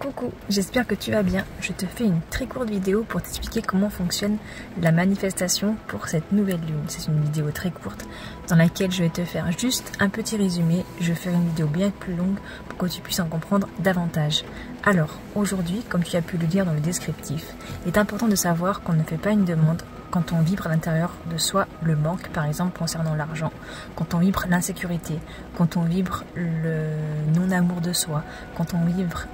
Coucou, j'espère que tu vas bien. Je te fais une très courte vidéo pour t'expliquer comment fonctionne la manifestation pour cette nouvelle lune. C'est une vidéo très courte dans laquelle je vais te faire juste un petit résumé. Je vais faire une vidéo bien plus longue pour que tu puisses en comprendre davantage. Alors, aujourd'hui, comme tu as pu le lire dans le descriptif, il est important de savoir qu'on ne fait pas une demande quand on vibre à l'intérieur de soi le manque, par exemple concernant l'argent, quand on vibre l'insécurité, quand on vibre le non-amour de soi, quand on vibre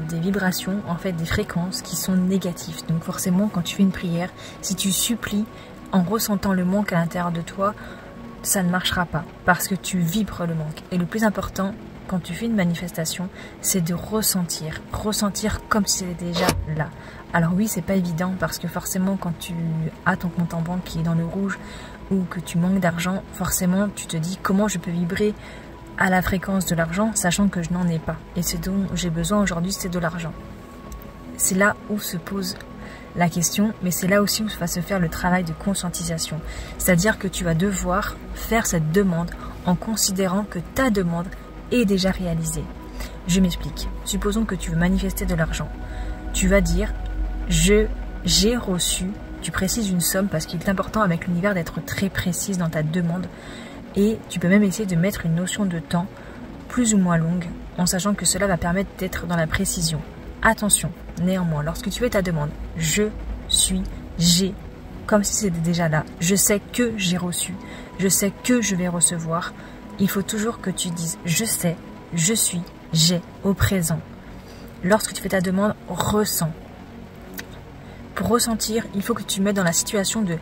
des vibrations, en fait des fréquences qui sont négatives. Donc forcément quand tu fais une prière, si tu supplies en ressentant le manque à l'intérieur de toi, ça ne marchera pas parce que tu vibres le manque. Et le plus important quand tu fais une manifestation, c'est de ressentir comme si c'était déjà là. Alors oui, c'est pas évident parce que forcément quand tu as ton compte en banque qui est dans le rouge ou que tu manques d'argent, forcément tu te dis comment je peux vibrer à la fréquence de l'argent sachant que je n'en ai pas. Et ce dont j'ai besoin aujourd'hui, c'est de l'argent. C'est là où se pose la question, mais c'est là aussi où va se faire le travail de conscientisation. C'est-à-dire que tu vas devoir faire cette demande en considérant que ta demande est déjà réalisée. Je m'explique. Supposons que tu veux manifester de l'argent. Tu vas dire j'ai reçu, tu précises une somme parce qu'il est important avec l'univers d'être très précise dans ta demande et tu peux même essayer de mettre une notion de temps plus ou moins longue en sachant que cela va permettre d'être dans la précision. Attention, néanmoins, lorsque tu fais ta demande, j'ai, comme si c'était déjà là, je sais que j'ai reçu, je sais que je vais recevoir, il faut toujours que tu dises je sais, je suis, j'ai au présent. Lorsque tu fais ta demande, ressens. Pour ressentir, il faut que tu mettes dans la situation de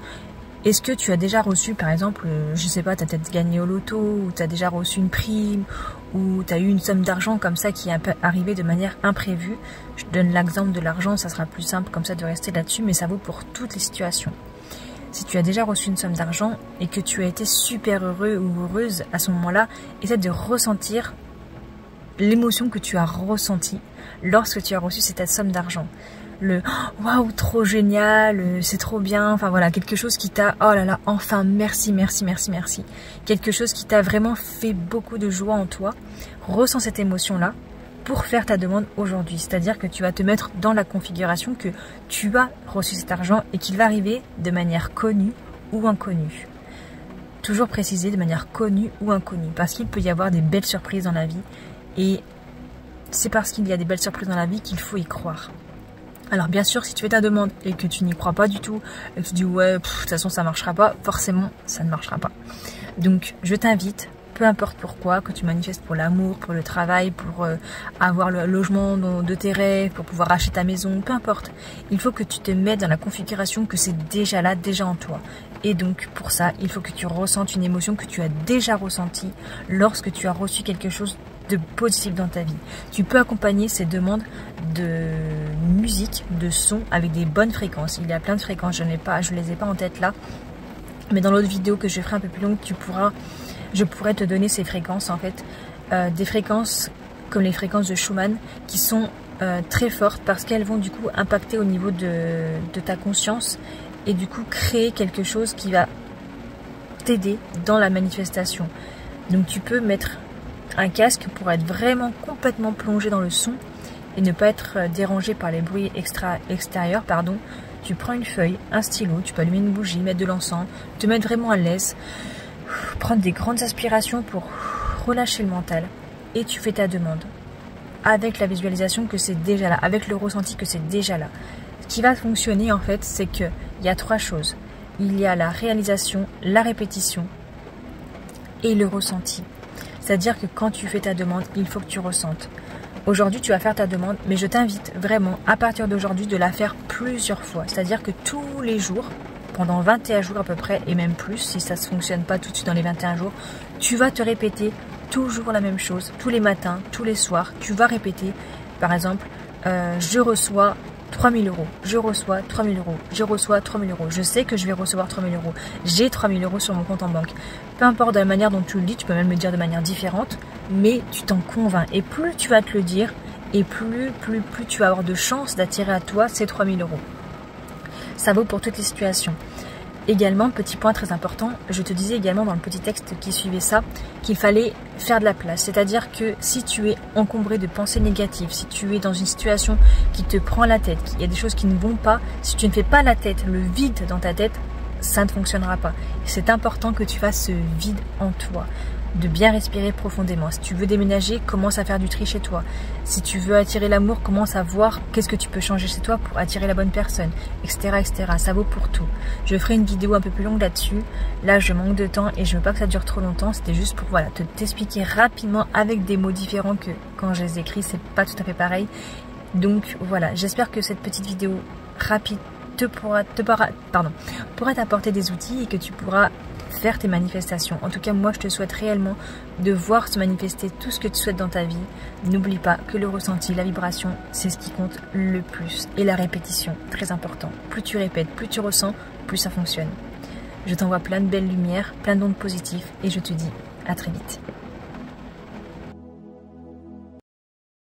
est-ce que tu as déjà reçu, par exemple, je sais pas, tu as peut-être gagné au loto, ou tu as déjà reçu une prime, ou tu as eu une somme d'argent comme ça qui est arrivée de manière imprévue. Je donne l'exemple de l'argent, ça sera plus simple comme ça de rester là-dessus, mais ça vaut pour toutes les situations. Si tu as déjà reçu une somme d'argent et que tu as été super heureux ou heureuse à ce moment-là, essaie de ressentir l'émotion que tu as ressentie lorsque tu as reçu cette somme d'argent. Le waouh, trop génial, c'est trop bien, enfin voilà, quelque chose qui t'a, oh là là, enfin merci, quelque chose qui t'a vraiment fait beaucoup de joie en toi. Ressens cette émotion là pour faire ta demande aujourd'hui, c'est-à-dire que tu vas te mettre dans la configuration que tu as reçu cet argent et qu'il va arriver de manière connue ou inconnue. Toujours préciser de manière connue ou inconnue parce qu'il peut y avoir des belles surprises dans la vie et c'est parce qu'il y a des belles surprises dans la vie qu'il faut y croire. Alors bien sûr, si tu fais ta demande et que tu n'y crois pas du tout, et que tu dis ouais, de toute façon ça marchera pas, forcément ça ne marchera pas. Donc je t'invite, peu importe pourquoi, que tu manifestes pour l'amour, pour le travail, pour avoir le logement de tes rêves, pour pouvoir acheter ta maison, peu importe. Il faut que tu te mettes dans la configuration que c'est déjà là, déjà en toi. Et donc pour ça, il faut que tu ressentes une émotion que tu as déjà ressentie lorsque tu as reçu quelque chose de positif dans ta vie. Tu peux accompagner ces demandes de musique, de son avec des bonnes fréquences. Il y a plein de fréquences, je les ai pas en tête là, mais dans l'autre vidéo que je ferai un peu plus longue, je pourrais te donner ces fréquences en fait, des fréquences comme les fréquences de Schumann qui sont très fortes parce qu'elles vont du coup impacter au niveau de ta conscience et du coup créer quelque chose qui va t'aider dans la manifestation. Donc tu peux mettre un casque pour être vraiment complètement plongé dans le son et ne pas être dérangé par les bruits extérieurs. Tu prends une feuille, un stylo, tu peux allumer une bougie, mettre de l'encens, te mettre vraiment à l'aise, prendre des grandes aspirations pour relâcher le mental et tu fais ta demande avec la visualisation que c'est déjà là, avec le ressenti que c'est déjà là. Ce qui va fonctionner en fait, c'est qu'il y a trois choses. Il y a la réalisation, la répétition et le ressenti. C'est-à-dire que quand tu fais ta demande, il faut que tu ressentes. Aujourd'hui, tu vas faire ta demande, mais je t'invite vraiment, à partir d'aujourd'hui, de la faire plusieurs fois. C'est-à-dire que tous les jours, pendant 21 jours à peu près, et même plus, si ça ne fonctionne pas tout de suite dans les 21 jours, tu vas te répéter toujours la même chose, tous les matins, tous les soirs. Tu vas répéter, par exemple, je reçois 3 000 euros, je reçois 3 000 euros, je reçois 3 000 euros, je sais que je vais recevoir 3 000 euros, j'ai 3 000 euros sur mon compte en banque. Peu importe de la manière dont tu le dis, tu peux même le dire de manière différente, mais tu t'en convaincs. Et plus tu vas te le dire, et plus tu vas avoir de chances d'attirer à toi ces 3 000 euros. Ça vaut pour toutes les situations. Également, petit point très important, je te disais également dans le petit texte qui suivait ça, qu'il fallait faire de la place. C'est-à-dire que si tu es encombré de pensées négatives, si tu es dans une situation qui te prend la tête, qu'il y a des choses qui ne vont pas, si tu ne fais pas la tête, le vide dans ta tête, ça ne fonctionnera pas. C'est important que tu fasses ce vide en toi, de bien respirer profondément. Si tu veux déménager, commence à faire du tri chez toi. Si tu veux attirer l'amour, commence à voir qu'est-ce que tu peux changer chez toi pour attirer la bonne personne, etc., etc. Ça vaut pour tout. Je ferai une vidéo un peu plus longue là-dessus. Là, je manque de temps et je veux pas que ça dure trop longtemps. C'était juste pour voilà, t'expliquer rapidement avec des mots différents que quand je les écris, c'est pas tout à fait pareil. Donc voilà, j'espère que cette petite vidéo rapide pourra t'apporter des outils et que tu pourras faire tes manifestations. En tout cas, moi, je te souhaite réellement de voir se manifester tout ce que tu souhaites dans ta vie. N'oublie pas que le ressenti, la vibration, c'est ce qui compte le plus. Et la répétition, très important. Plus tu répètes, plus tu ressens, plus ça fonctionne. Je t'envoie plein de belles lumières, plein d'ondes positives et je te dis à très vite.